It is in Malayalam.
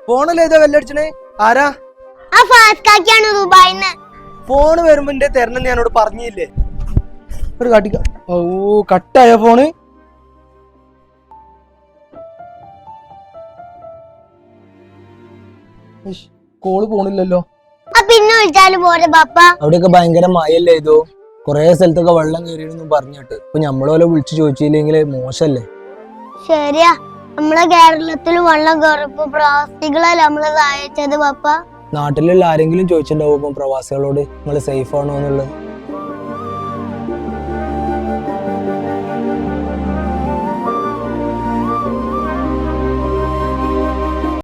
ഫോണല്ലേ ഏതാ വെല്ലടിച്ചണേ? ആരാ? ഫോണ് വരുമ്പോ എന്റെ തരണം ഞാനോട് പറഞ്ഞില്ലേ? ഒരു കാട്ടിക്ക. ഓ കട്ടായ ഫോണ്. കോള് പോണില്ലല്ലോ. പിന്നെ വിളിച്ചാലും പോരെ പാപ്പ. അവിടെയൊക്കെ ഭയങ്കര മഴയല്ലേ ഇതോ? കൊറേ സ്ഥലത്തൊക്കെ വെള്ളം കയറിയെന്നും പറഞ്ഞിട്ട്. ഇപ്പൊ നമ്മളോലെ വിളിച്ചു ചോദിച്ചില്ലെങ്കിൽ മോശല്ലേ? ശരിയാ, നമ്മളെ കേരളത്തിൽ വെള്ളം കയറിയപ്പോ പ്രവാസികളല്ല നമ്മളെ സഹായിച്ചത് പാപ്പ. നാട്ടിലുള്ള ആരെങ്കിലും ചോദിച്ചിട്ടുണ്ടാവും പ്രവാസികളോട് നിങ്ങൾ സേഫ് ആണോ എന്നുള്ളത്?